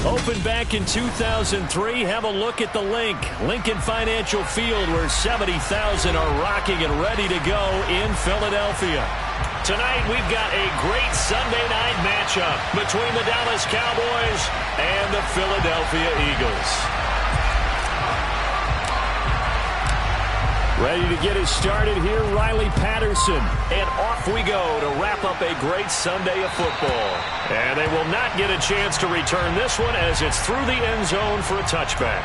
Opened back in 2003, have a look at the link. Lincoln Financial Field, where 70,000 are rocking and ready to go in Philadelphia. Tonight, we've got a great Sunday night matchup between the Dallas Cowboys and the Philadelphia Eagles. Ready to get us started here, Riley Patterson. And off we go to wrap up a great Sunday of football. And they will not get a chance to return this one as it's through the end zone for a touchback.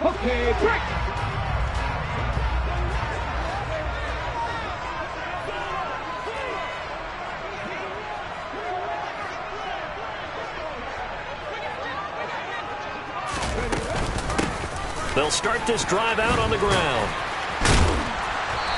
Okay, break. They'll start this drive out on the ground.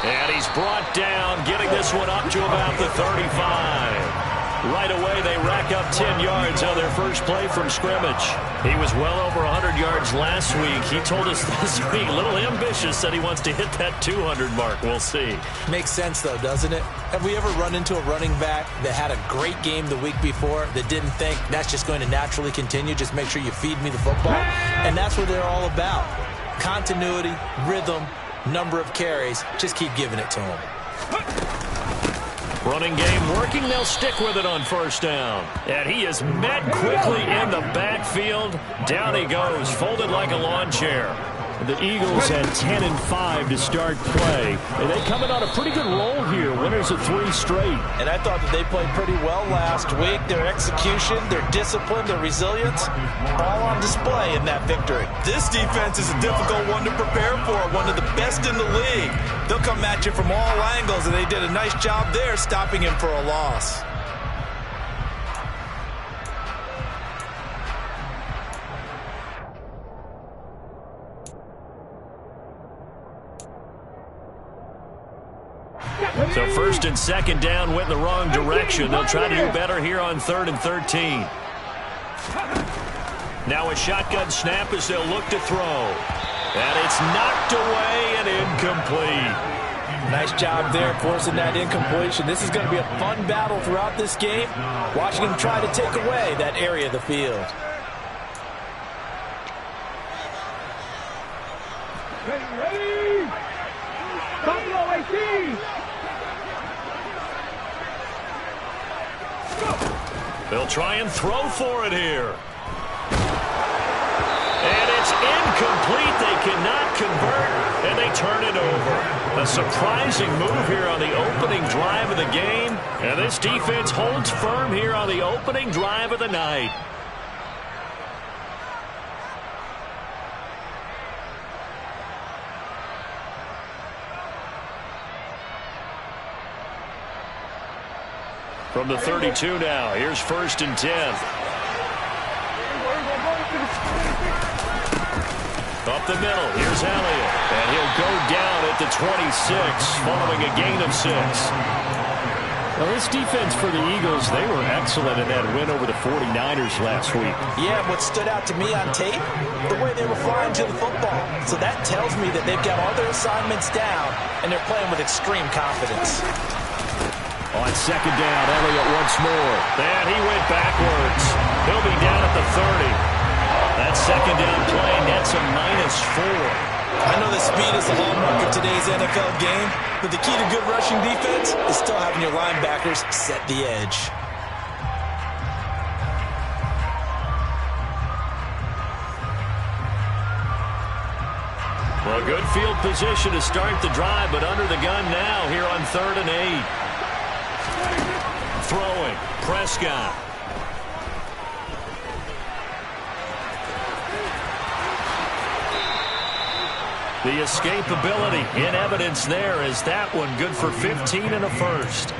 And he's brought down, getting this one up to about the 35. Right away, they rack up 10 yards on their first play from scrimmage. He was well over 100 yards last week. He told us this week, a little ambitious, said he wants to hit that 200 mark. We'll see. Makes sense, though, doesn't it? Have we ever run into a running back that had a great game the week before that didn't think that's just going to naturally continue? Just make sure you feed me the football. And that's what they're all about. Continuity, rhythm, number of carries. Just keep giving it to him. Running game working. They'll stick with it on first down. And he is met quickly in the backfield. Down he goes, folded like a lawn chair. The Eagles had 10-5 to start play. And they come in on a pretty good roll here. Winners of 3 straight. And I thought that they played pretty well last week. Their execution, their discipline, their resilience, all on display in that victory. This defense is a difficult one to prepare for, one of the best in the league. They'll come at you from all angles, and they did a nice job there stopping him for a loss. So first and second down went in the wrong direction. They'll try to do better here on 3rd and 13. Now a shotgun snap as they'll look to throw. And it's knocked away and incomplete. Nice job there forcing that incompletion. This is going to be a fun battle throughout this game. Watching him try to take away that area of the field. Ready? Buffalo 18. They'll try and throw for it here. And it's incomplete. They cannot convert, and they turn it over. A surprising move here on the opening drive of the game. And this defense holds firm here on the opening drive of the night. From the 32 now, here's 1st and 10. Up the middle, here's Elliott. And he'll go down at the 26, following a gain of 6. Well, this defense for the Eagles, they were excellent in that win over the 49ers last week. Yeah, what stood out to me on tape, the way they were flying to the football. So that tells me that they've got all their assignments down, and they're playing with extreme confidence. On second down, Elliott once more. And he went backwards. He'll be down at the 30. That second down play nets a -4. I know that speed is the hallmark of today's NFL game, but the key to good rushing defense is still having your linebackers set the edge. Well, good field position to start the drive, but under the gun now here on 3rd and 8. Throwing, Prescott. The escapability in evidence there is that one good for 15 and a first.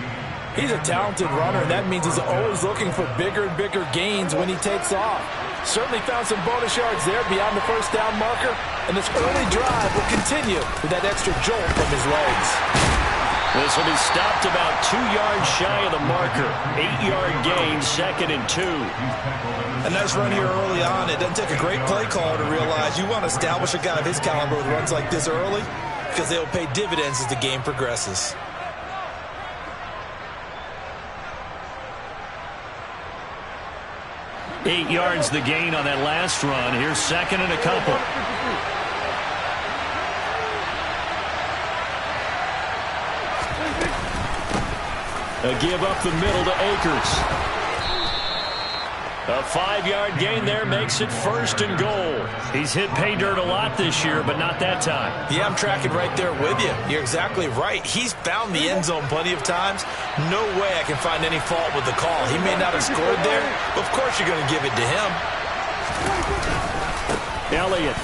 He's a talented runner, and that means he's always looking for bigger and bigger gains when he takes off. Certainly found some bonus yards there beyond the first down marker, and this early drive will continue with that extra jolt from his legs. This will be stopped about 2 yards shy of the marker. 8-yard gain, 2nd and 2. A nice run here early on. It doesn't take a great play caller to realize you want to establish a guy of his caliber with runs like this early because they'll pay dividends as the game progresses. Eight yards the gain on that last run. Here's 2nd and a couple. A give up the middle to Akers. A 5-yard gain there makes it 1st and goal. He's hit pay dirt a lot this year, but not that time. Yeah, I'm tracking right there with you. You're exactly right. He's found the end zone plenty of times. No way I can find any fault with the call. He may not have scored there, but of course you're going to give it to him. Elliott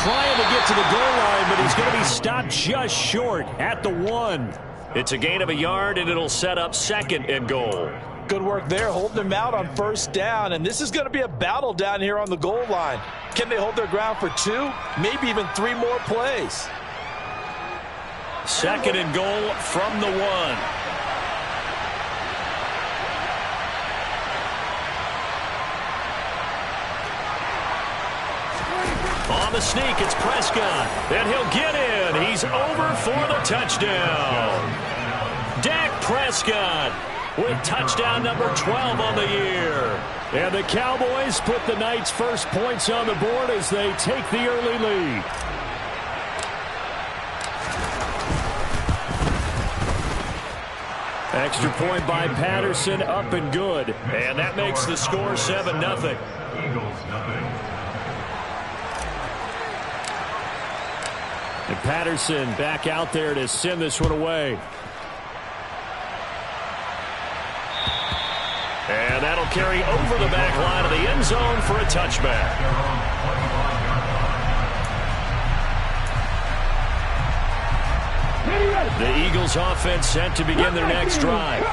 trying to get to the goal line, but he's going to be stopped just short at the 1. It's a gain of a yard, and it'll set up 2nd and goal. Good work there, holding them out on 1st down, and this is going to be a battle down here on the goal line. Can they hold their ground for 2, maybe even 3 more plays? 2nd and goal from the 1. On the sneak, it's Prescott, and he'll get in. He's over for the touchdown. Dak Prescott with touchdown number 12 on the year. And the Cowboys put the night's first points on the board as they take the early lead. Extra point by Patterson, up and good. And that makes the score 7-0. And Patterson back out there to send this one away. And that'll carry over the back line of the end zone for a touchback. The Eagles offense set to begin their next drive.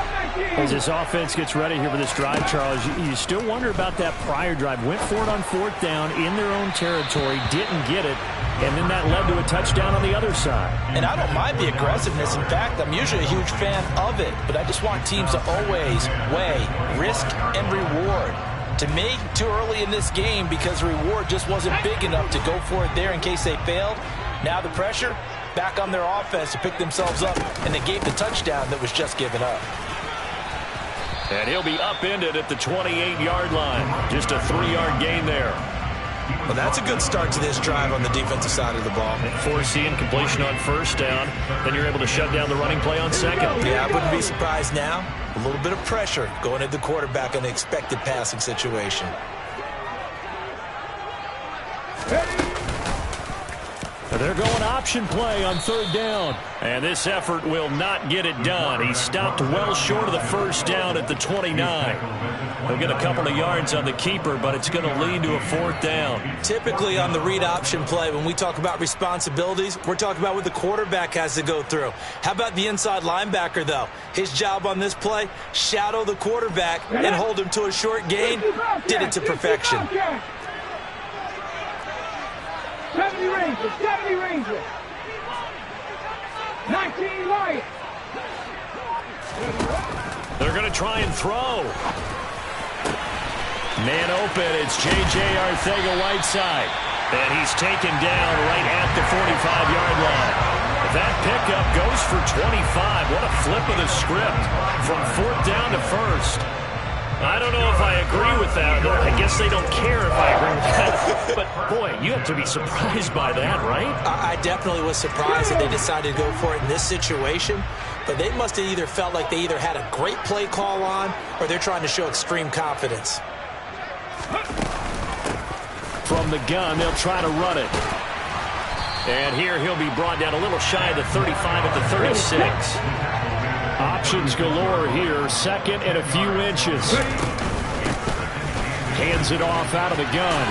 As this offense gets ready here for this drive, Charles, you still wonder about that prior drive. Went for it on 4th down in their own territory, didn't get it, and then that led to a touchdown on the other side. And I don't mind the aggressiveness. In fact, I'm usually a huge fan of it, but I just want teams to always weigh risk and reward. To me, too early in this game because the reward just wasn't big enough to go for it there in case they failed. Now the pressure back on their offense to pick themselves up, and they gave the touchdown that was just given up. And he'll be upended at the 28-yard line. Just a 3-yard gain there. Well, that's a good start to this drive on the defensive side of the ball. Forcing completion on 1st down. Then you're able to shut down the running play on 2nd. Yeah, I wouldn't be surprised now. A little bit of pressure going at the quarterback on the expected passing situation. They're going option play on 3rd down. And this effort will not get it done. He stopped well short of the 1st down at the 29. He'll get a couple of yards on the keeper, but it's going to lead to a 4th down. Typically on the read option play, when we talk about responsibilities, we're talking about what the quarterback has to go through. How about the inside linebacker, though? His job on this play, shadow the quarterback and hold him to a short gain. Did it to perfection. 70 Rangers, 70 Rangers. 19 Lions. They're going to try and throw. Man open, it's J.J. Arcega-Whiteside. And he's taken down right at the 45-yard line. That pickup goes for 25. What a flip of the script from 4th down to 1st. I don't know if I agree with that. I guess they don't care if I agree with that. But, boy, you have to be surprised by that, right? I definitely was surprised that they decided to go for it in this situation. But they must have either felt like they either had a great play call on or they're trying to show extreme confidence. From the gun, they'll try to run it. And here he'll be brought down a little shy of the 35 at the 36. Options galore here. 2nd and a few inches. Hands it off out of the gun.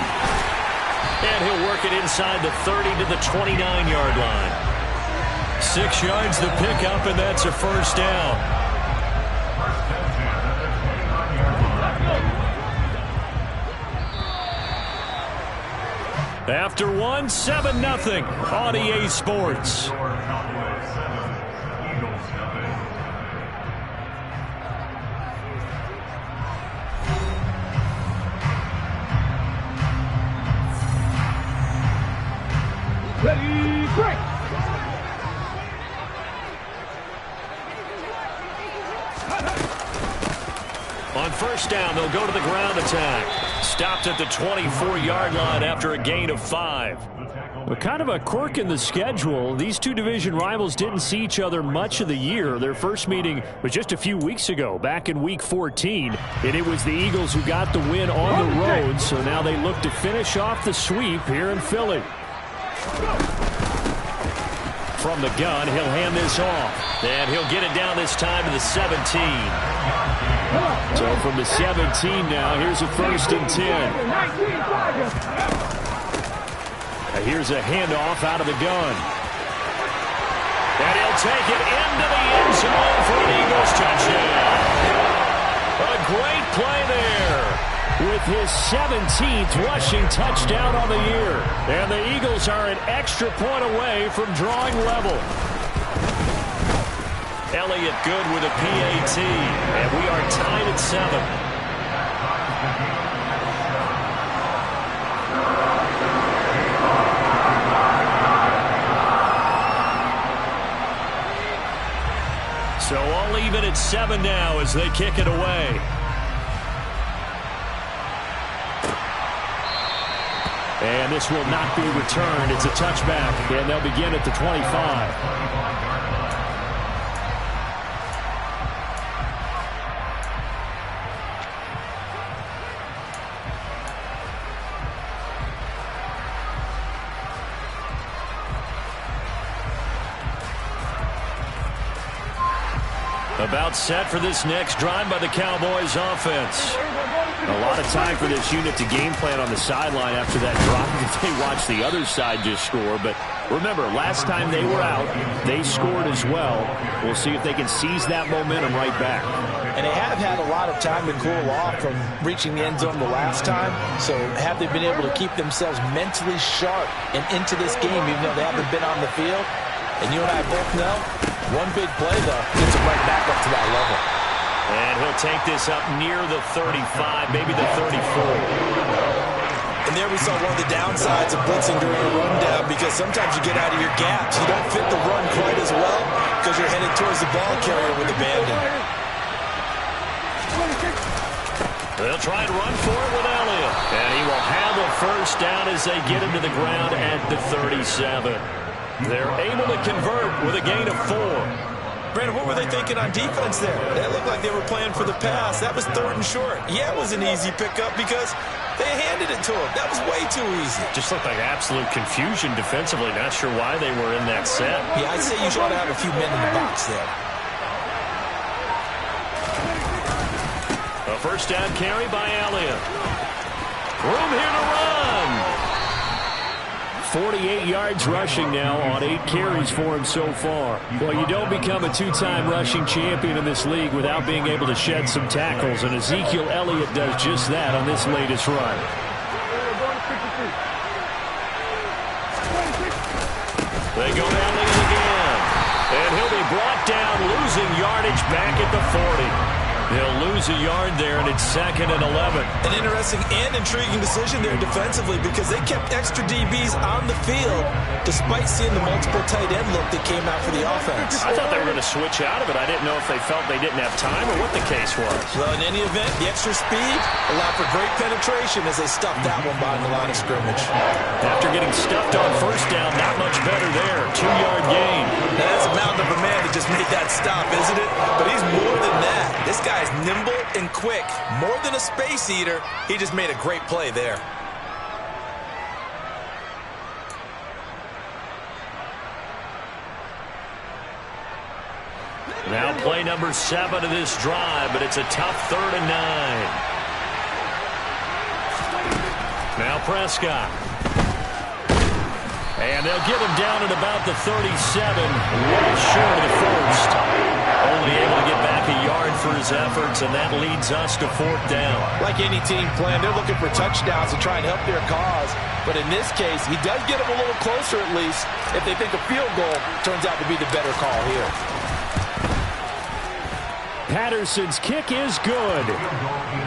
And he'll work it inside the 30 to the 29-yard line. 6 yards the pickup, and that's a 1st down. After one, 7-0 on EA Sports. Ready, break. On first down, they'll go to the ground attack. Stopped at the 24-yard line after a gain of 5. Well, kind of a quirk in the schedule. These two division rivals didn't see each other much of the year. Their first meeting was just a few weeks ago, back in Week 14. And it was the Eagles who got the win on the road. So now they look to finish off the sweep here in Philly. From the gun, he'll hand this off. And he'll get it down this time to the 17. So from the 17 now, here's a 1st and 10. Here's a handoff out of the gun. And he'll take it into the end zone for an Eagles touchdown. A great play there. With his 17th rushing touchdown on the year. And the Eagles are an extra point away from drawing level. Elliott good with a PAT. And we are tied at 7. So all even at 7 now as they kick it away. And this will not be returned. It's a touchback, and they'll begin at the 25. About set for this next drive by the Cowboys offense. A lot of time for this unit to game plan on the sideline after that drop that they watched the other side just score. But remember, last time they were out, they scored as well. We'll see if they can seize that momentum right back. And they have had a lot of time to cool off from reaching the end zone the last time. So have they been able to keep themselves mentally sharp and into this game, even though they haven't been on the field? And you and I both know, one big play, though, gets them right back up to that level. And he'll take this up near the 35, maybe the 34. And there we saw one of the downsides of blitzing during a rundown, because sometimes you get out of your gaps. You don't fit the run quite as well because you're headed towards the ball carrier with abandon. They'll try and run for it with Elliott. And he will have a first down as they get into the ground at the 37. They're able to convert with a gain of 4. Brandon, what were they thinking on defense there? That looked like they were playing for the pass. That was 3rd and short. Yeah, it was an easy pickup because they handed it to him. That was way too easy. Just looked like absolute confusion defensively. Not sure why they were in that set. Yeah, I'd say you ought to have a few men in the box there. A first down carry by Elliott. Room here to run. 48 yards rushing now on 8 carries for him so far. Well, you don't become a two-time rushing champion in this league without being able to shed some tackles, and Ezekiel Elliott does just that on this latest run. They go to Elliott again, and he'll be brought down, losing yardage back at the 40. He'll lose a yard there, and it's 2nd and 11. An interesting and intriguing decision there defensively, because they kept extra DBs on the field despite seeing the multiple tight end look that came out for the offense. I thought they were going to switch out of it. I didn't know if they felt they didn't have time or what the case was. Well, in any event, the extra speed allowed for great penetration as they stuffed that one behind the line of scrimmage. After getting stuffed on first down, not much better there. 2-yard gain. Now, that's a mountain of a man that just made that stop, isn't it? But he's more than that. This guy's nimble and quick. More than a space eater, he just made a great play there. Now play number 7 of this drive, but it's a tough 3rd and 9. Now Prescott. And they'll give him down at about the 37, well short of the first. Only able to get back a yard for his efforts, and that leads us to 4th down. Like any team playing, they're looking for touchdowns to try and help their cause. But in this case, he does get them a little closer at least if they think a field goal turns out to be the better call here. Patterson's kick is good.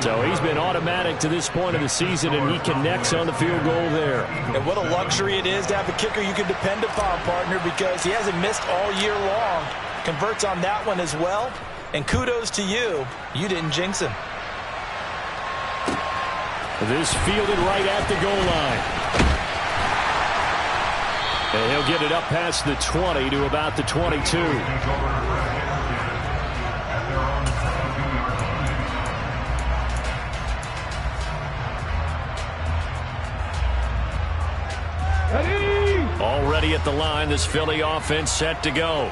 So he's been automatic to this point of the season, and he connects on the field goal there. And what a luxury it is to have a kicker you can depend upon, partner, because he hasn't missed all year long. Converts on that one as well. And kudos to you. You didn't jinx him. This fielded right at the goal line. And he'll get it up past the 20 to about the 22. Already at the line, this Philly offense set to go.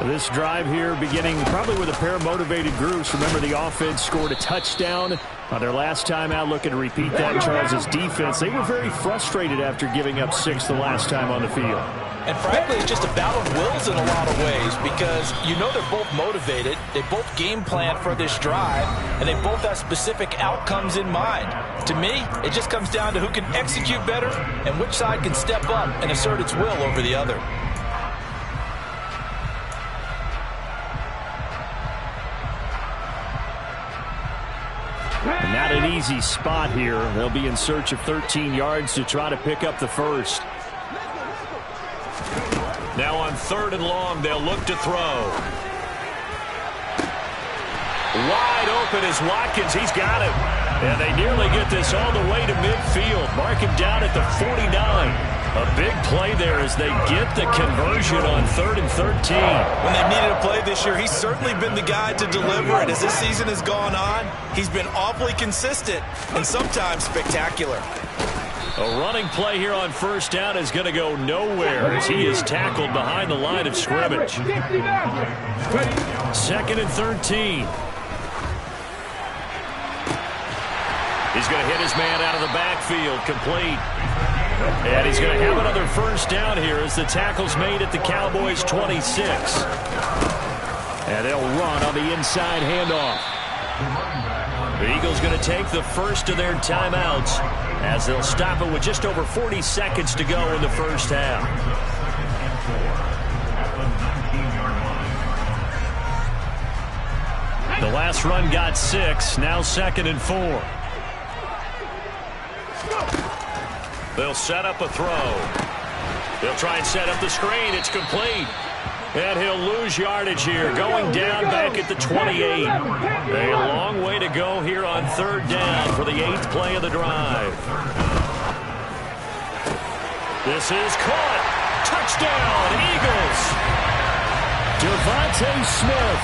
This drive here beginning probably with a pair of motivated groups. Remember, the offense scored a touchdown on their last time out. Looking to repeat that in Charles' defense. They were very frustrated after giving up 6 the last time on the field. And frankly, it's just a battle of wills in a lot of ways because you know they're both motivated. They both game plan for this drive, and they both have specific outcomes in mind. To me, it just comes down to who can execute better and which side can step up and assert its will over the other. And not an easy spot here. They'll be in search of 13 yards to try to pick up the first. Now on 3rd and long, they'll look to throw. Wide open is Watkins. He's got him. And they nearly get this all the way to midfield. Mark him down at the 49. A big play there as they get the conversion on 3rd and 13. When they've needed a play this year, he's certainly been the guy to deliver it. As this season has gone on, he's been awfully consistent and sometimes spectacular. A running play here on 1st down is going to go nowhere as he is tackled behind the line of scrimmage. 2nd and 13. He's going to hit his man out of the backfield, complete. And he's going to have another 1st down here as the tackle's made at the Cowboys' 26. And they'll run on the inside handoff. The Eagles going to take the first of their timeouts as they'll stop it with just over 40 seconds to go in the 1st half. The last run got 6, now 2nd and 4. They'll set up a throw. They'll try and set up the screen. It's complete. And he'll lose yardage here, going down back at the 28. A long way to go here on 3rd down for the 8th play of the drive. This is caught. Touchdown, Eagles. Devontae Smith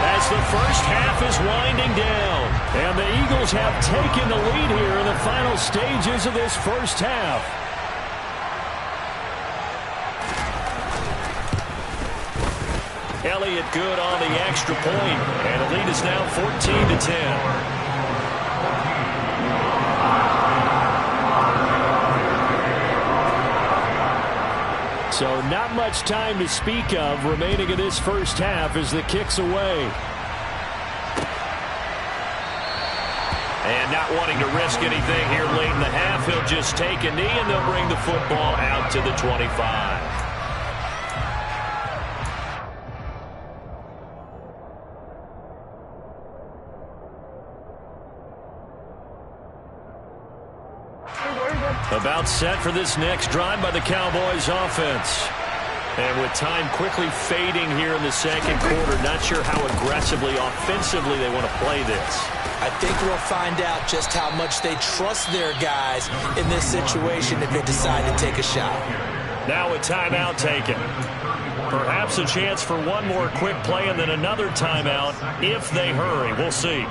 as the 1st half is winding down. And the Eagles have taken the lead here in the final stages of this 1st half. Elliott good on the extra point, and the lead is now 14-10. So not much time to speak of remaining in this 1st half as the kick's away. And not wanting to risk anything here late in the half, he'll just take a knee and they'll bring the football out to the 25. About set for this next drive by the Cowboys offense. And with time quickly fading here in the 2nd quarter, not sure how aggressively, offensively they want to play this. I think we'll find out just how much they trust their guys in this situation if they decide to take a shot. Now a timeout taken. Perhaps a chance for one more quick play and then another timeout if they hurry. We'll see.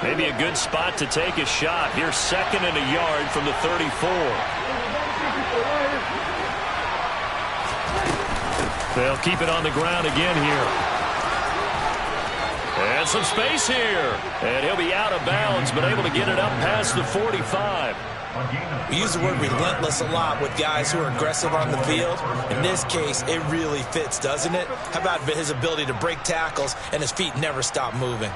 Maybe a good spot to take a shot. Here's 2nd and a yard from the 34. They'll keep it on the ground again here. And some space here. And he'll be out of bounds, but able to get it up past the 45. We use the word relentless a lot with guys who are aggressive on the field. In this case, it really fits, doesn't it? How about his ability to break tackles and his feet never stop moving?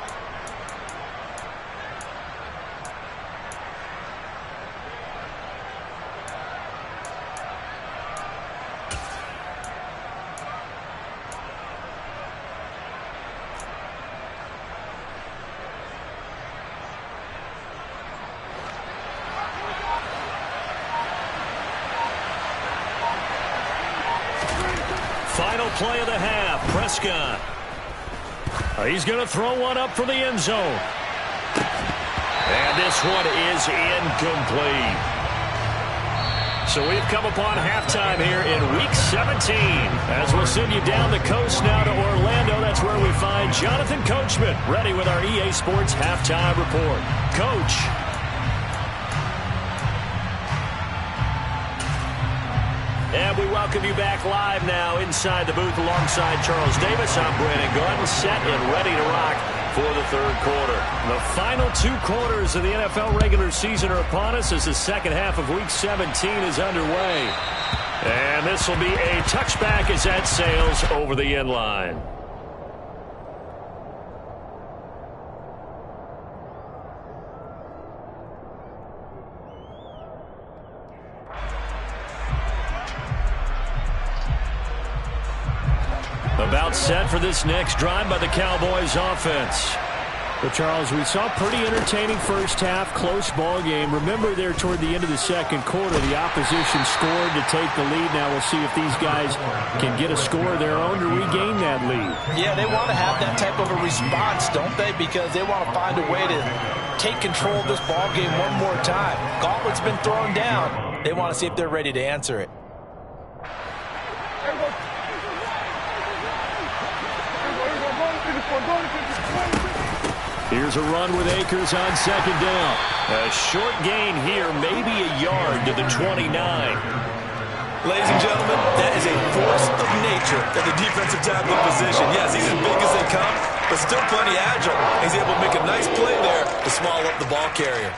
Final play of the half, Prescott. He's going to throw one up for the end zone. And this one is incomplete. So we've come upon halftime here in Week 17. As we'll send you down the coast now to Orlando, that's where we find Jonathan Coachman, ready with our EA Sports Halftime Report. Coach. And we welcome you back live now inside the booth alongside Charles Davis. I'm Brandon Gunn, set and ready to rock for the third quarter. The final 2 quarters of the NFL regular season are upon us as the second half of Week 17 is underway. And this will be a touchback as that sails over the end line. About set for this next drive by the Cowboys offense. But Charles, we saw a pretty entertaining first half, close ball game. Remember there toward the end of the second quarter, the opposition scored to take the lead. Now we'll see if these guys can get a score of their own to regain that lead. Yeah, they want to have that type of a response, don't they? Because they want to find a way to take control of this ball game one more time. Gauntlet's been thrown down. They want to see if they're ready to answer it. Here's a run with Akers on second down. A short gain here, maybe a yard to the 29. Ladies and gentlemen, that is a force of nature at the defensive tackle position. Yes, he's as big as they come, but still plenty agile. He's able to make a nice play there to swallow up the ball carrier.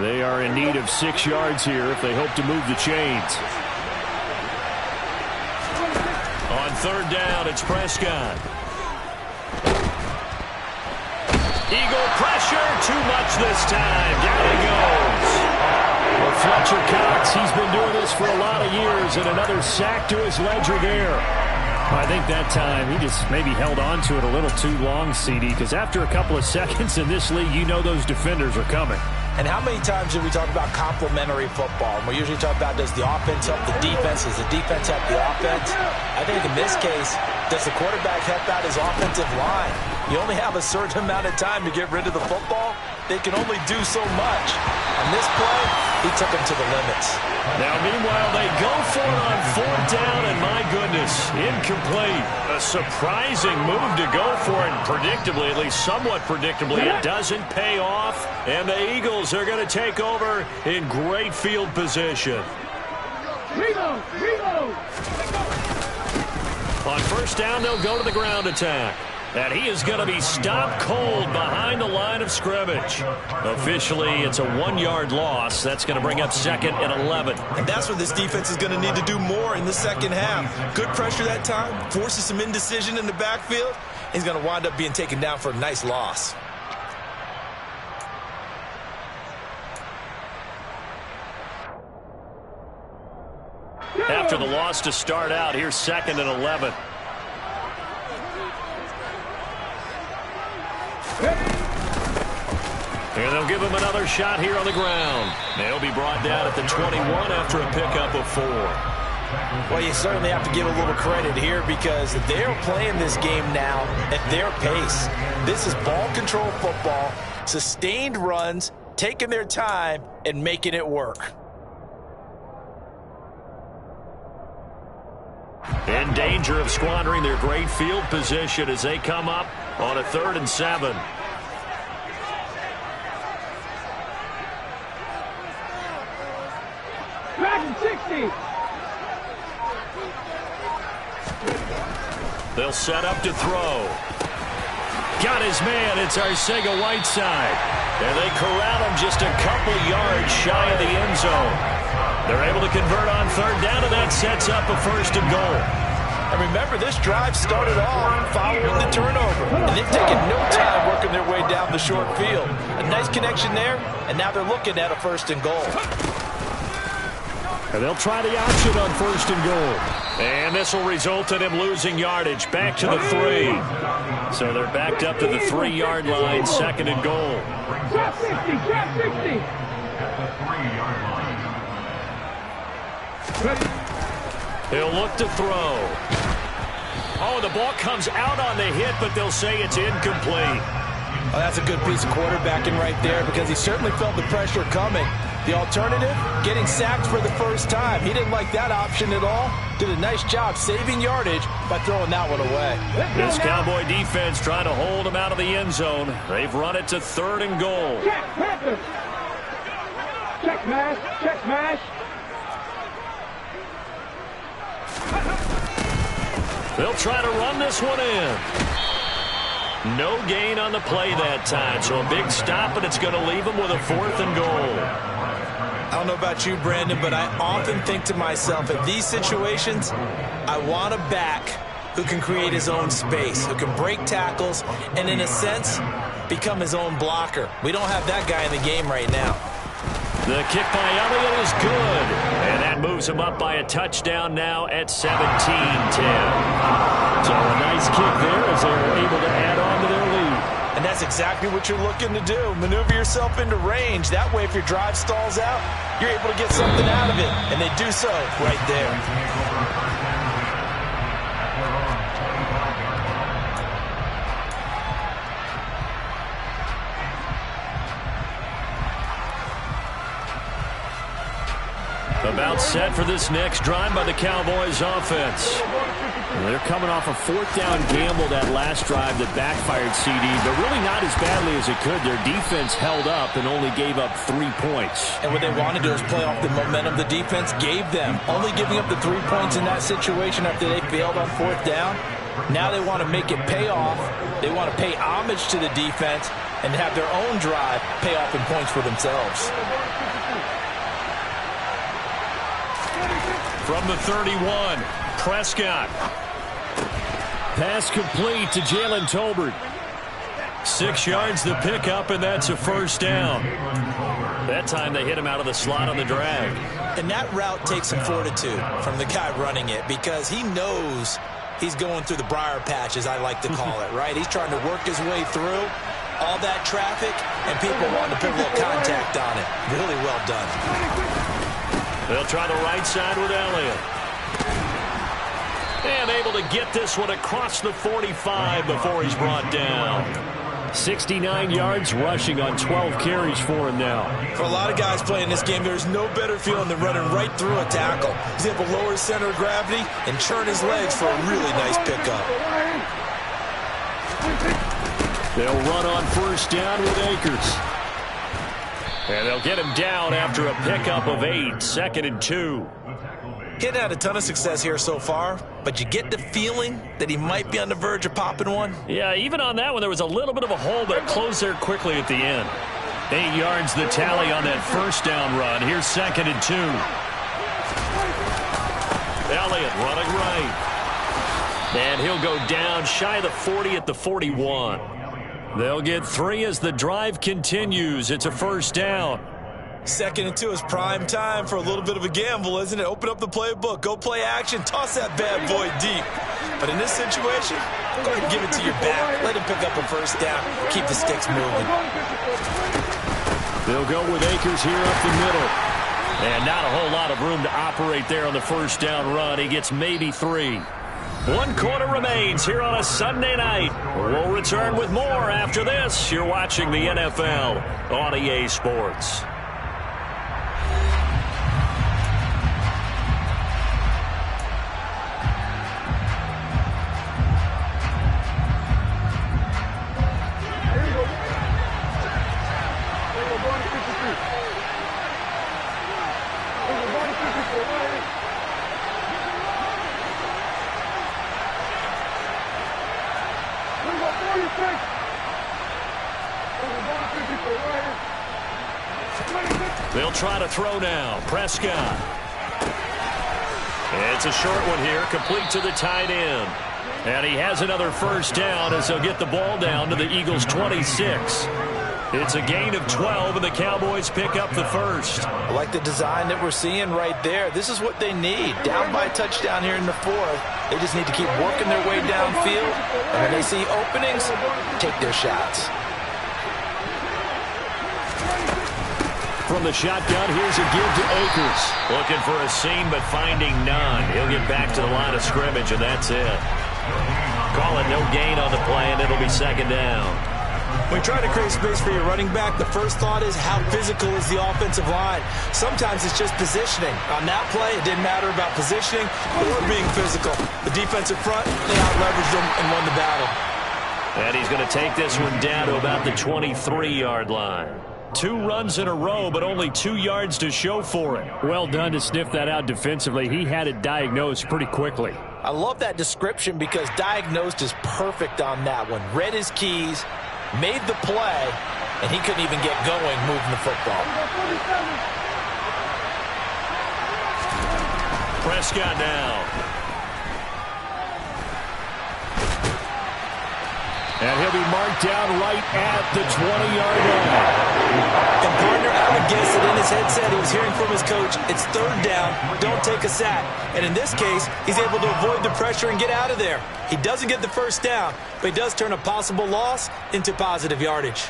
They are in need of 6 yards here if they hope to move the chains. On third down, it's Prescott. Eagle pressure, too much this time. Down he goes. Well, Fletcher Cox, he's been doing this for a lot of years, and another sack to his ledger there. I think that time he just maybe held on to it a little too long, CD, because after a couple of seconds in this league, you know those defenders are coming. And how many times do we talk about complementary football? And we usually talk about, does the offense help the defense? Does the defense help the offense? I think in this case, does the quarterback help out his offensive line? You only have a certain amount of time to get rid of the football. They can only do so much. On this play, he took him to the limits. Now, meanwhile, they go for it on fourth down, and my goodness, incomplete. A surprising move to go for it, predictably, at least somewhat predictably. It doesn't pay off, and the Eagles are going to take over in great field position. On first down, they'll go to the ground attack. And he is going to be stopped cold behind the line of scrimmage. Officially, it's a 1-yard loss. That's going to bring up second and 11. And that's what this defense is going to need to do more in the second half. Good pressure that time, forces some indecision in the backfield. He's going to wind up being taken down for a nice loss. After the loss to start out, here's second and 11. And they'll give him another shot here on the ground. They'll be brought down at the 21 after a pickup of 4. Well, you certainly have to give a little credit here because they're playing this game now at their pace. This is ball control football, sustained runs, taking their time, and making it work. In danger of squandering their great field position as they come up on a 3rd and 7. Dragon 60. They'll set up to throw. got his man. It's Arcega-Whiteside. And they corral him just a couple yards shy of the end zone. They're able to convert on third down, and that sets up a 1st and goal. And remember, this drive started off following the turnover. And they've taken no time working their way down the short field. A nice connection there, and now they're looking at a 1st and goal. And they'll try the option on 1st and goal. And this will result in him losing yardage back to the 3. So they're backed up to the 3-yard line, 2nd and goal. Trap 60, trap 60. Ready. He'll look to throw. Oh, the ball comes out on the hit, but they'll say it's incomplete. Well, that's a good piece of quarterbacking right there because he certainly felt the pressure coming. The alternative, getting sacked for the first time. He didn't like that option at all. Did a nice job saving yardage by throwing that one away. This Cowboy defense trying to hold him out of the end zone. They've run it to 3rd and goal. Check, Panthers. Check, mash. Check, mash. They'll try to run this one in. No gain on the play that time, so a big stop, and it's going to leave them with a 4th and goal. I don't know about you, Brandon, but I often think to myself, in these situations, I want a back who can create his own space, who can break tackles, and in a sense, become his own blocker. We don't have that guy in the game right now. The kick by Elliott is good, and that moves him up by a touchdown now at 17-10. So a nice kick there as they're able to add on to their lead. And that's exactly what you're looking to do. Maneuver yourself into range. That way, if your drive stalls out, you're able to get something out of it. And they do so right there. About set for this next drive by the Cowboys offense. They're coming off a 4th down gamble that last drive that backfired, CD, but really not as badly as it could. Their defense held up and only gave up 3 points. And what they want to do is play off the momentum the defense gave them. Only giving up the 3 points in that situation after they failed on 4th down. Now they want to make it pay off. They want to pay homage to the defense and have their own drive pay off in points for themselves. From the 31, Prescott. Pass complete to Jalen Tolbert. 6 yards the pickup, and that's a 1st down. That time they hit him out of the slot on the drag. And that route takes some fortitude from the guy running it because he knows he's going through the briar patch, as I like to call it, right? He's trying to work his way through all that traffic, and people wanting to put a little contact on it. Really well done. They'll try the right side with Elliott. And able to get this one across the 45 before he's brought down. 69 yards rushing on 12 carries for him now. For a lot of guys playing this game, there's no better feeling than running right through a tackle. He's able to lower his center of gravity and churn his legs for a really nice pickup. They'll run on 1st down with Akers. And they'll get him down after a pickup of 8, 2nd and 2. He hadn't had a ton of success here so far, but you get the feeling that he might be on the verge of popping one. Yeah, even on that one, there was a little bit of a hole, but it closed there quickly at the end. 8 yards the tally on that 1st down run. Here's 2nd and 2. Elliott running right. And he'll go down shy of the 40 at the 41. They'll get 3 as the drive continues. It's a 1st down. 2nd and 2 is prime time for a little bit of a gamble, isn't it? Open up the playbook, go play action, toss that bad boy deep. But in this situation, go ahead and give it to your back. Let him pick up a 1st down. Keep the sticks moving. They'll go with Akers here up the middle. And not a whole lot of room to operate there on the 1st down run. He gets maybe 3. 1 quarter remains here on a Sunday night. We'll return with more after this. You're watching the NFL on EA Sports. They'll try to throw now. Prescott. It's a short one here, complete to the tight end. And he has another first down as they'll get the ball down to the Eagles' 26. It's a gain of 12, and the Cowboys pick up the first. I like the design that we're seeing right there. This is what they need. Down by a touchdown here in the fourth. They just need to keep working their way downfield. And when they see openings, take their shots. From the shotgun, here's a give to Akers. Looking for a seam, but finding none. He'll get back to the line of scrimmage, and that's it. Call it no gain on the play, and it'll be second down. When you try to create space for your running back, the first thought is how physical is the offensive line. Sometimes it's just positioning. On that play, it didn't matter about positioning or being physical. The defensive front, they out-leveraged them and won the battle. And he's going to take this one down to about the 23-yard line. 2 runs in a row, but only 2 yards to show for it. Well done to sniff that out defensively. He had it diagnosed pretty quickly. I love that description because diagnosed is perfect on that one. Read his keys, made the play, and he couldn't even get going moving the football. Prescott now. And he'll be marked down right at the 20-yard line. And partner, I would guess that in his headset he was hearing from his coach, it's third down, don't take a sack. And in this case, he's able to avoid the pressure and get out of there. He doesn't get the first down, but he does turn a possible loss into positive yardage.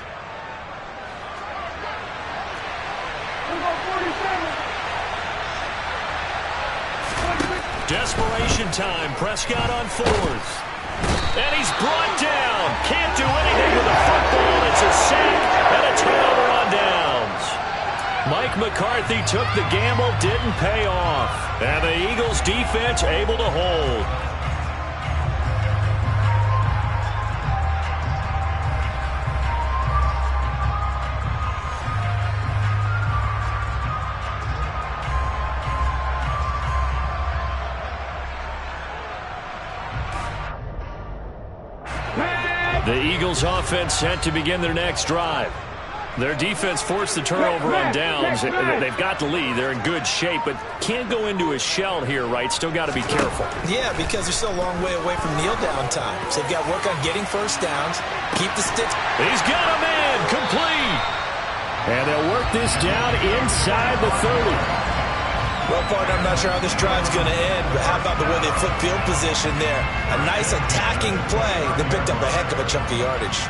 Desperation time. Prescott on 4th. And he's brought down. Can't do anything with the football. It's a sack and a turnover on downs. Mike McCarthy took the gamble, didn't pay off. And the Eagles defense able to hold. The Eagles offense set to begin their next drive. Their defense forced the turnover on downs. They've got the lead. They're in good shape, but can't go into a shell here, right? Still got to be careful. Yeah, because they're still a long way away from kneel down time. So they've got to work on getting first downs, keep the sticks. He's got a man complete. And they'll work this down inside the 30. Well, partner, I'm not sure how this drive's going to end, but how about the way they flip field position there? A nice attacking play that picked up a heck of a chunk of yardage.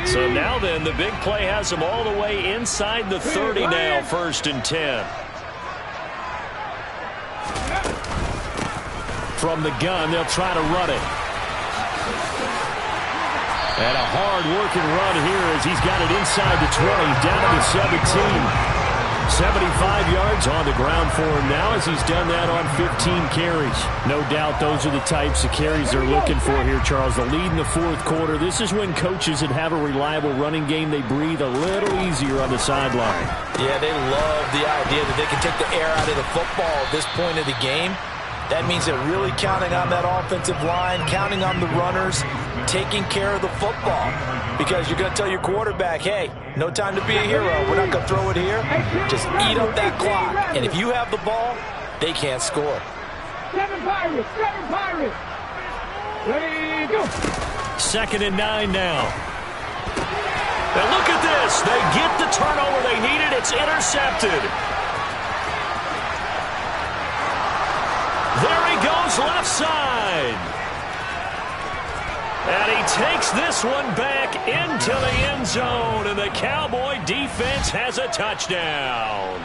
So now then, the big play has them all the way inside the 30 now, 1st and 10. From the gun, they'll try to run it. And a hard-working run here as he's got it inside the 20, down to the 17. 75 yards on the ground for him now as he's done that on 15 carries. No doubt those are the types of carries they're looking for here, Charles. The lead in the 4th quarter. This is when coaches that have a reliable running game, they breathe a little easier on the sideline. Yeah, they love the idea that they can take the air out of the football at this point of the game. That means they're really counting on that offensive line, counting on the runners, taking care of the football. Because you're going to tell your quarterback, hey, no time to be a hero. We're not going to throw it here. Just eat up that clock. And if you have the ball, they can't score. 7 Pirates, 7 Pirates. Ready, go. 2nd and 9 now. And look at this. They get the turnover they needed. It's intercepted. There he goes, left side. And he takes this one back into the end zone, and the Cowboy defense has a touchdown.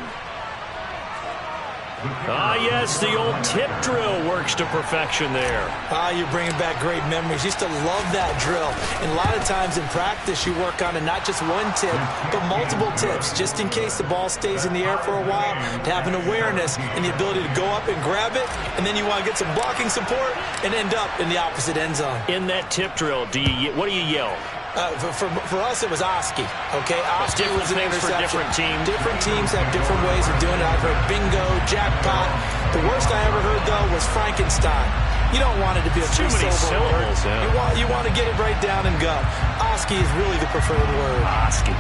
Ah, yes, the old tip drill works to perfection there. You're bringing back great memories. Used to love that drill. And a lot of times in practice, you work on it, not just one tip, but multiple tips, just in case the ball stays in the air for a while, to have an awareness and the ability to go up and grab it, and then you want to get some blocking support and end up in the opposite end zone. In that tip drill, what do you yell? For us, it was Oski. Okay, Oski was an things for interception. different teams. Different teams have different ways of doing it. I've heard bingo, jackpot. The worst I ever heard, though, was Frankenstein. You don't want it to be a Too many syllables. Yeah. You want to get it right down and go. Oski is really the preferred word. Oski.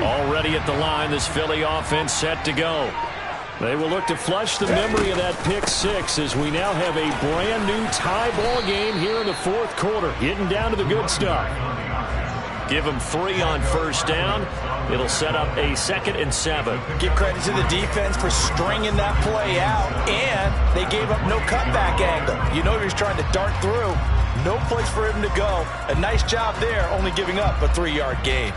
Already at the line, this Philly offense set to go. They will look to flush the memory of that pick six as we now have a brand new tie ball game here in the fourth quarter. Getting down to the good stuff. Give them 3 on first down. It'll set up a 2nd and 7. Give credit to the defense for stringing that play out, and they gave up no cutback angle. You know he was trying to dart through. No place for him to go. A nice job there, only giving up a 3-yard gain.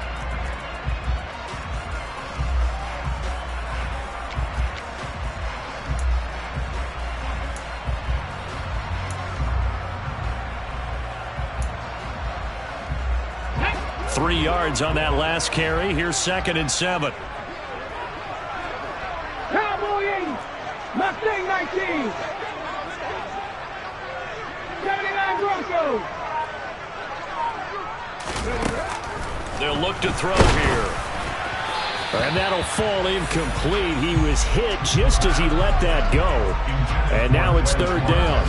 Three yards on that last carry. Here's 2nd and 7. Cowboy 80. Mustang 19. 79 Broncos. They'll look to throw here. And that'll fall incomplete. He was hit just as he let that go. And now it's 3rd down.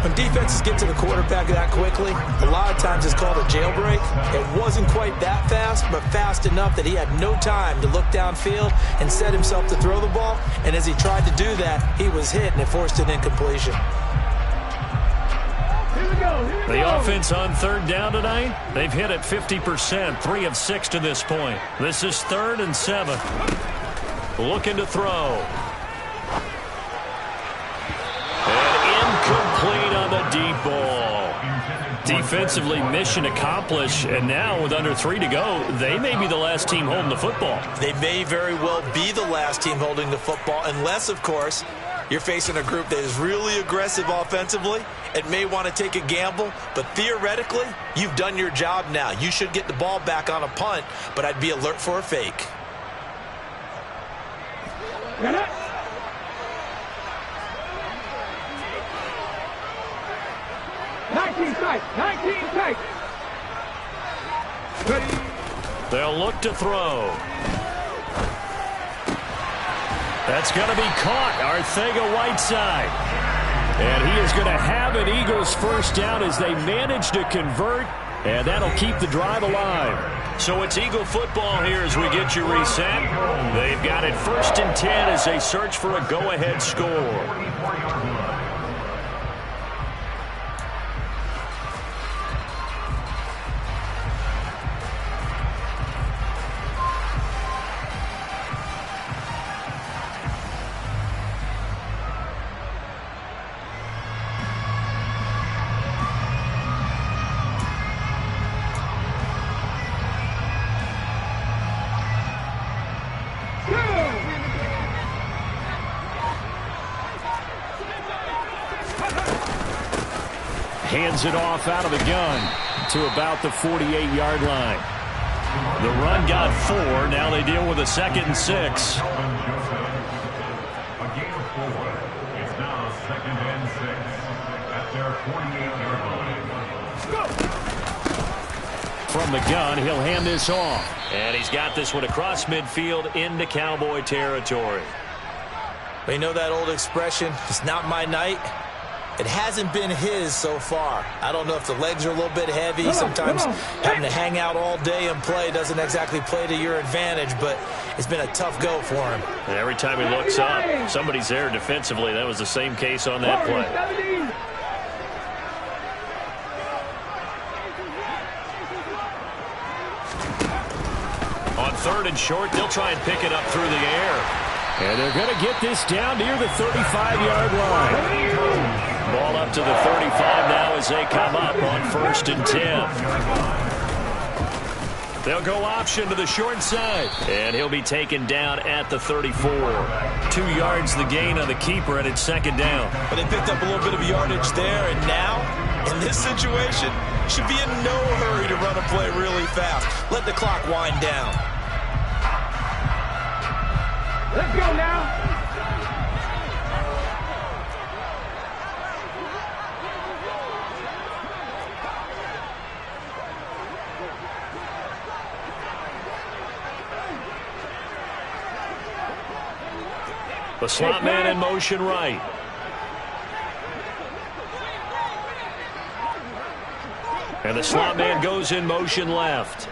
When defenses get to the quarterback that quickly, a lot of times it's called a jailbreak. It wasn't quite that fast, but fast enough that he had no time to look downfield and set himself to throw the ball. And as he tried to do that, he was hit, and it forced an incompletion. The offense on 3rd down tonight, they've hit it 50%, 3 of 6 to this point. This is 3rd and 7. Looking to throw. Complete on the deep ball. Defensively, mission accomplished, and now with under 3 to go, they may be the last team holding the football. They may very well be the last team holding the football, unless, of course, you're facing a group that is really aggressive offensively and may want to take a gamble, but theoretically, you've done your job now. You should get the ball back on a punt, but I'd be alert for a fake. 19 tight. 19 tight. They'll look to throw. That's going to be caught. Arcega-Whiteside. And he is going to have an Eagles first down as they manage to convert. And that'll keep the drive alive. So it's Eagle football here as we get you reset. They've got it 1st and 10 as they search for a go-ahead score. Hands it off out of the gun to about the 48-yard line. The run got 4. Now they deal with a 2nd and 6. A gain of 4. It's now 2nd and 6 at their 48-yard line. From the gun, he'll hand this off. And he's got this one across midfield into Cowboy territory. We know that old expression, it's not my night. It hasn't been his so far. I don't know if the legs are a little bit heavy. Sometimes having to hang out all day and play doesn't exactly play to your advantage, but it's been a tough go for him. And every time he looks up, somebody's there defensively. That was the same case on that play. On 3rd and short, they'll try and pick it up through the air. And they're going to get this down near the 35-yard line. Ball up to the 35 now as they come up on 1st and 10. They'll go option to the short side. And he'll be taken down at the 34. 2 yards the gain on the keeper, and it's 2nd down. But they picked up a little bit of yardage there, and now In this situation, should be in no hurry to run a play really fast. Let the clock wind down. Let's go now. The slot man in motion right. And the slot man goes in motion left.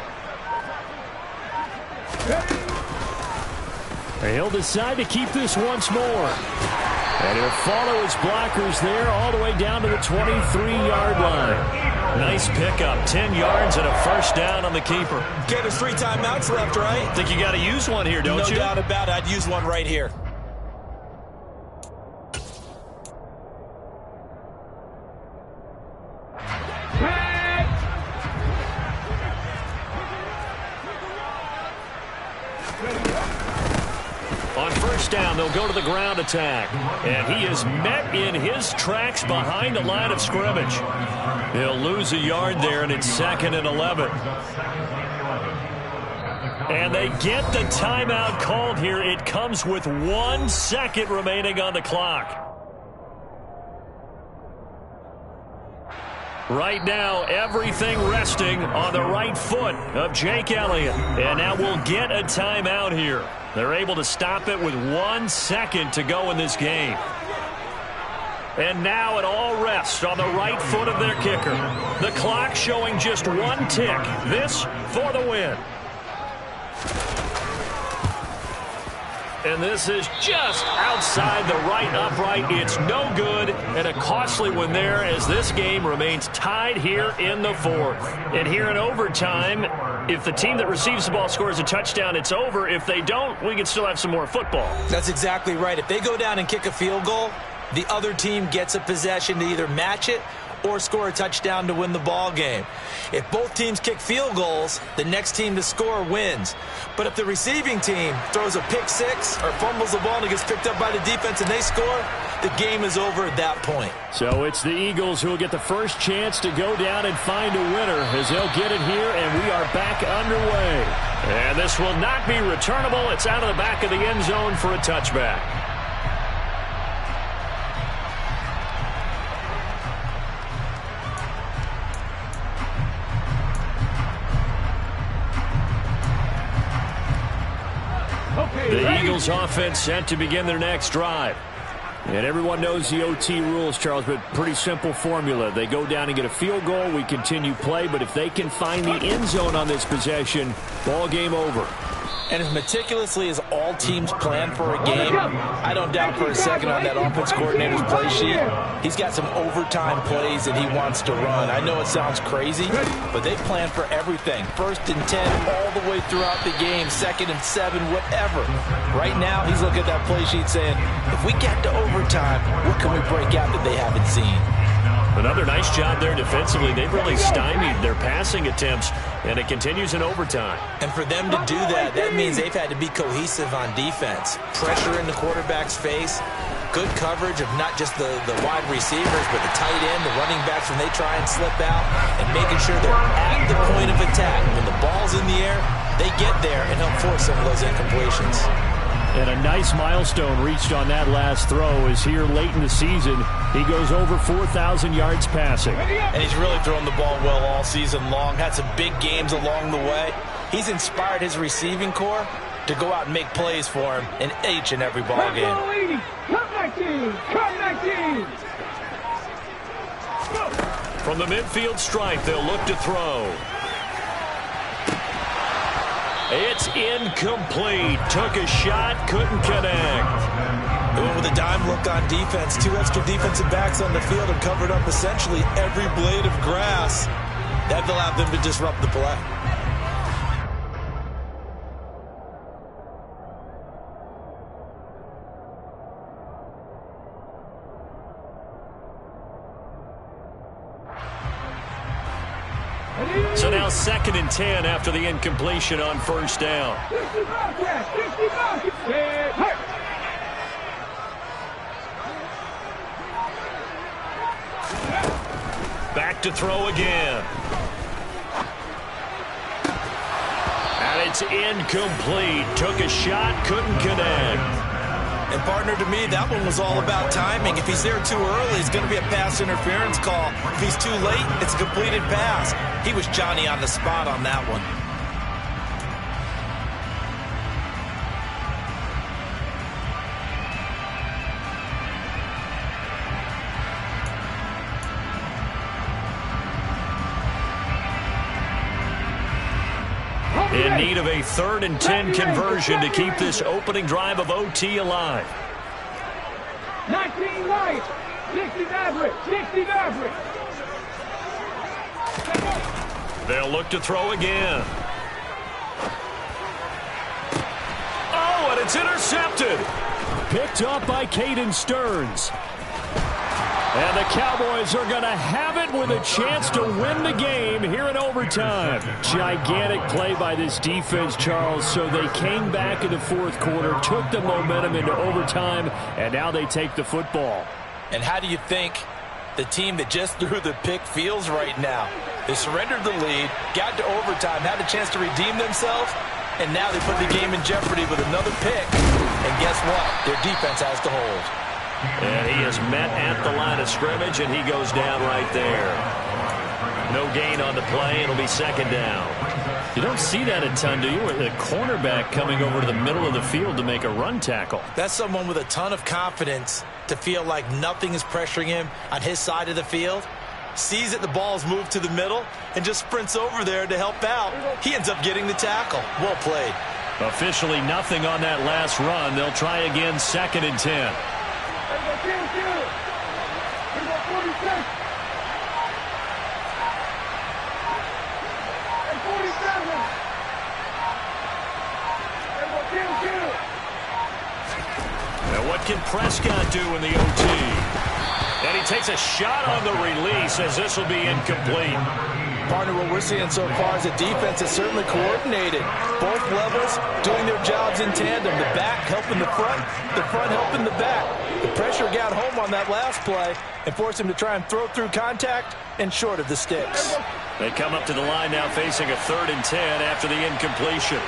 He'll decide to keep this once more. And he'll follow his blockers there all the way down to the 23-yard line. Nice pickup. 10 yards and a first down on the keeper. Okay, there's 3 timeouts left, right? Think you got to use one here, don't you? No doubt about it. I'd use one right here. On first down, they'll go to the ground attack. And he is met in his tracks behind the line of scrimmage. He'll lose a yard there, and it's 2nd and 11. And they get the timeout called here. It comes with 1 second remaining on the clock. Right now, everything resting on the right foot of Jake Elliott. And now we'll get a timeout here. They're able to stop it with 1 second to go in this game. And now it all rests on the right foot of their kicker. The clock showing just 1 tick. This for the win. And this is just outside the right upright. It's no good, and a costly one there as this game remains tied here in the 4th. And here in overtime, if the team that receives the ball scores a touchdown, it's over. If they don't, we can still have some more football. That's exactly right. If they go down and kick a field goal, the other team gets a possession to either match it or score a touchdown to win the ball game. If both teams kick field goals, the next team to score wins. But if the receiving team throws a pick six or fumbles the ball and it gets picked up by the defense and they score, the game is over at that point. So it's the Eagles who will get the first chance to go down and find a winner as they'll get it here, and we are back underway. And this will not be returnable. It's out of the back of the end zone for a touchback. The Eagles offense set to begin their next drive. And everyone knows the OT rules, Charles, but pretty simple formula. They go down and get a field goal, we continue play, but if they can find the end zone on this possession, ball game over. And as meticulously as all teams plan for a game, I don't doubt for a second on that offense coordinator's play sheet, he's got some overtime plays that he wants to run. I know it sounds crazy, but they plan for everything. 1st and 10 all the way throughout the game, 2nd and 7, whatever. Right now, he's looking at that play sheet saying, if we get to overtime, what can we break out that they haven't seen? Another nice job there defensively. They've really stymied their passing attempts, and it continues in overtime. And for them to do that, that means they've had to be cohesive on defense. Pressure in the quarterback's face, good coverage of not just the wide receivers, but the tight end, the running backs when they try and slip out, and making sure they're at the point of attack. When the ball's in the air, they get there and help force some of those incompletions. And a nice milestone reached on that last throw is here late in the season. He goes over 4,000 yards passing. And he's really thrown the ball well all season long. Had some big games along the way. He's inspired his receiving corps to go out and make plays for him in each and every ball game. From the midfield stripe, they'll look to throw. It's incomplete. Took a shot, couldn't connect. They went with a dime look on defense. 2 extra defensive backs on the field and covered up essentially every blade of grass. That allowed them to disrupt the play. So now 2nd and 10 after the incompletion on first down. Back to throw again. And it's incomplete. Took a shot, couldn't connect. And partner, to me, that one was all about timing. If he's there too early, it's going to be a pass interference call. If he's too late, it's a completed pass. He was Johnny on the spot on that one. In need of a 3rd and 10 conversion to keep this opening drive of OT alive. 19 right, 60 average, 60 average. They'll look to throw again. Oh, and it's intercepted. Picked up by Caden Stearns. And the Cowboys are going to have it with a chance to win the game here in overtime. Gigantic play by this defense, Charles. So they came back in the 4th quarter, took the momentum into overtime, and now they take the football. And how do you think the team that just threw the pick feels right now? They surrendered the lead, got to overtime, had a chance to redeem themselves, and now they put the game in jeopardy with another pick. And guess what? Their defense has to hold. And he is met at the line of scrimmage, and he goes down right there. No gain on the play. It'll be 2nd down. You don't see that a ton, do you? With a cornerback coming over to the middle of the field to make a run tackle. That's someone with a ton of confidence to feel like nothing is pressuring him on his side of the field. Sees that the ball's moved to the middle and just sprints over there to help out. He ends up getting the tackle. Well played. Officially nothing on that last run. They'll try again, 2nd and 10. Now what can Prescott do in the OT? And he takes a shot on the release as this will be incomplete. Partner, what we're seeing so far is the defense is certainly coordinated. Both levels doing their jobs in tandem. The back helping the front helping the back. The pressure got home on that last play and forced him to try and throw through contact and short of the sticks. They come up to the line now facing a 3rd and 10 after the incompletion.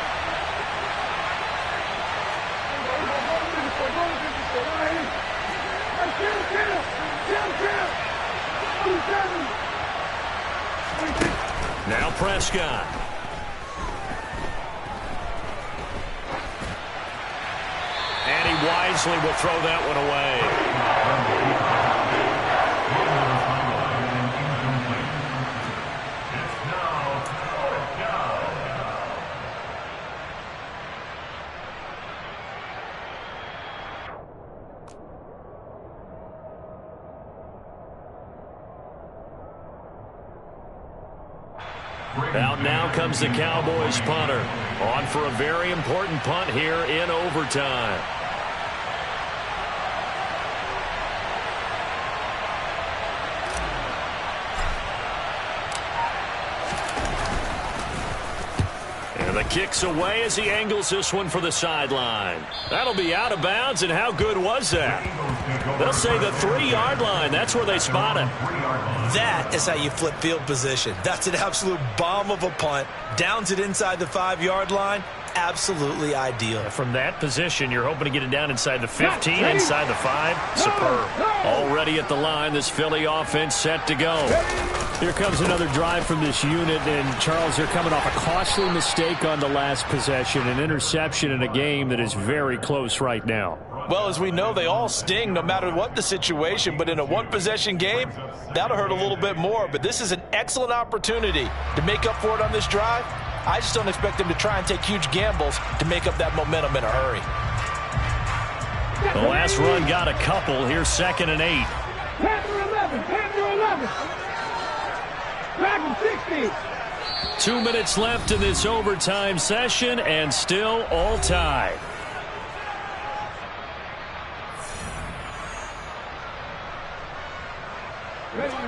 Now Prescott. And he wisely will throw that one away. Out now comes the Cowboys punter. On for a very important punt here in overtime. And the kick's away as he angles this one for the sideline. That'll be out of bounds, and how good was that? They'll say the 3-yard line. That's where they spot him. That is how you flip field position. That's an absolute bomb of a punt. Downs it inside the 5-yard line. Absolutely ideal. From that position, you're hoping to get it down inside the 15, inside the 5. Superb. Already at the line, this Philly offense set to go. Here comes another drive from this unit, and Charles, they're coming off a costly mistake on the last possession, an interception in a game that is very close right now. Well, as we know, they all sting no matter what the situation, but in a one-possession game, that'll hurt a little bit more. But this is an excellent opportunity to make up for it on this drive. I just don't expect them to try and take huge gambles to make up that momentum in a hurry. The last run got a couple. Here's 2nd and 8. Panther 11, Panther 11. Dragon 60. 2 minutes left in this overtime session, and still all tied.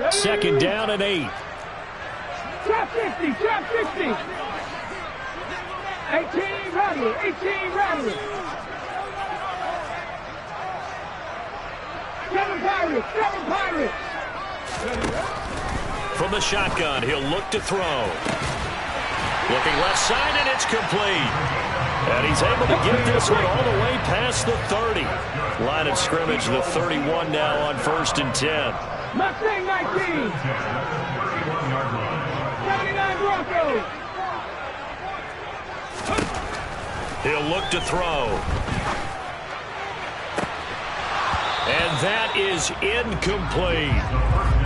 Second down and 8. Trap 50, trap 50. 18 Rattler, 18 Rattler. 7 Pirates, 7 Pirates. from the shotgun. He'll look to throw. Looking left side, and it's complete. And he's able to get this one all the way past the 30. Line of scrimmage, the 31 now on 1st and 10. Mustang 19. 79 Broncos. He'll look to throw. And that is incomplete.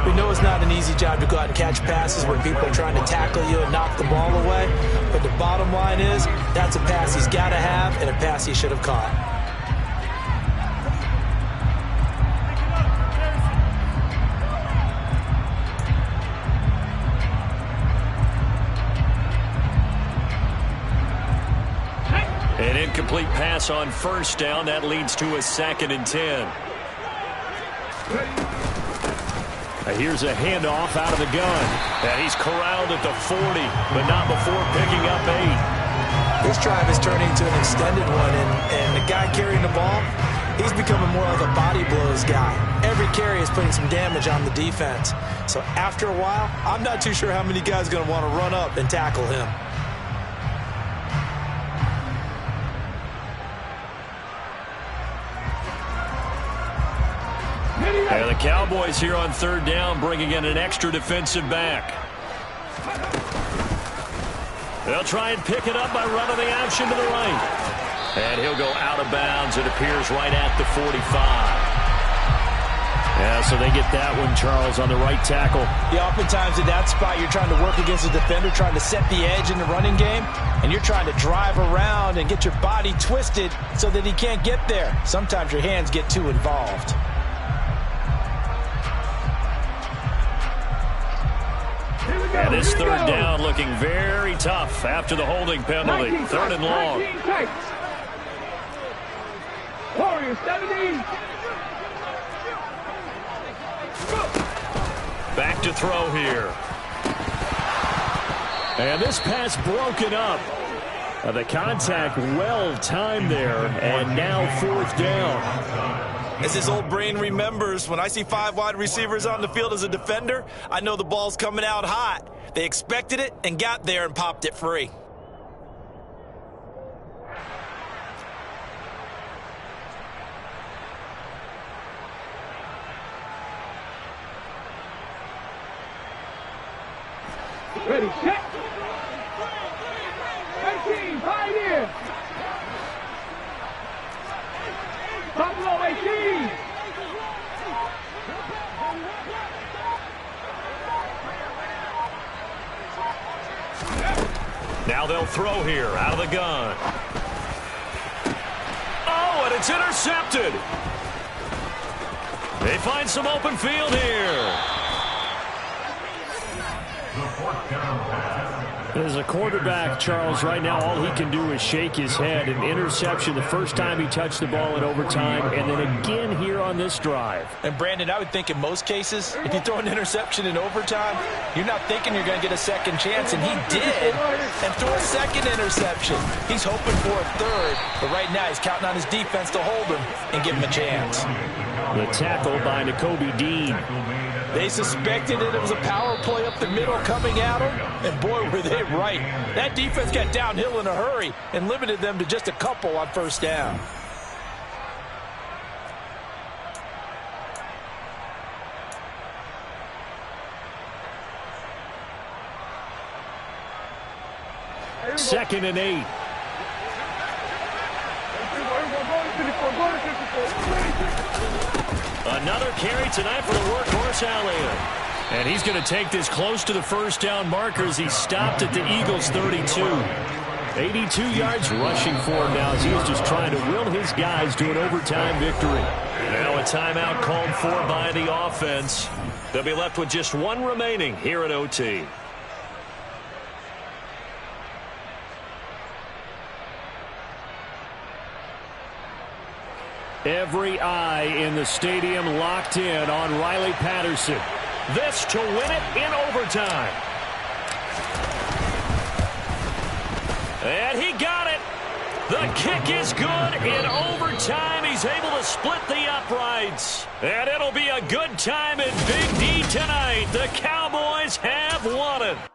We know it's not an easy job to go out and catch passes when people are trying to tackle you and knock the ball away. But the bottom line is, that's a pass he's got to have and a pass he should have caught. An incomplete pass on 1st down. That leads to a 2nd and 10. Here's a handoff out of the gun. And he's corralled at the 40, but not before picking up 8. This drive is turning into an extended one, and the guy carrying the ball, he's becoming more of a body blows guy. Every carry is putting some damage on the defense. So after a while, I'm not too sure how many guys are going to want to run up and tackle him. And the Cowboys here on 3rd down, bringing in an extra defensive back. They'll try and pick it up by running the option to the right. And he'll go out of bounds, it appears, right at the 45. Yeah, so they get that one, Charles, on the right tackle. Yeah, oftentimes in that spot, you're trying to work against a defender, trying to set the edge in the running game, and you're trying to drive around and get your body twisted so that he can't get there. Sometimes your hands get too involved. And this 3rd down looking very tough after the holding penalty. 3rd and long. Warriors 17. Back to throw here. And this pass broken up. The contact well timed there, and now 4th down. As his old brain remembers, when I see 5 wide receivers on the field as a defender, I know the ball's coming out hot. They expected it and got there and popped it free. Ready, set. 18, Pioneer. Buffalo 18. Now they'll throw here out of the gun. Oh, and it's intercepted. They find some open field here. As a quarterback, Charles, right now all he can do is shake his head. An interception the first time he touched the ball in overtime, and then again here on this drive. And, Brandon, I would think in most cases, if you throw an interception in overtime, you're not thinking you're going to get a second chance, and he did, and threw a second interception. He's hoping for a 3rd, but right now he's counting on his defense to hold him and give him a chance. The tackle by Nakobe Dean. They suspected it was a power play up the middle coming at them, and boy, were they right. That defense got downhill in a hurry and limited them to just a couple on 1st down. Second and 8. Another carry tonight for the workhorse Allen. And he's going to take this close to the 1st down marker as he stopped at the Eagles' 32. 82 yards rushing for him now as he is just trying to will his guys to an overtime victory. Now a timeout called for by the offense. They'll be left with just 1 remaining here at OT. Every eye in the stadium locked in on Riley Patterson. This to win it in overtime. And he got it. The kick is good. In overtime, he's able to split the uprights. And it'll be a good time in Big D tonight. The Cowboys have won it.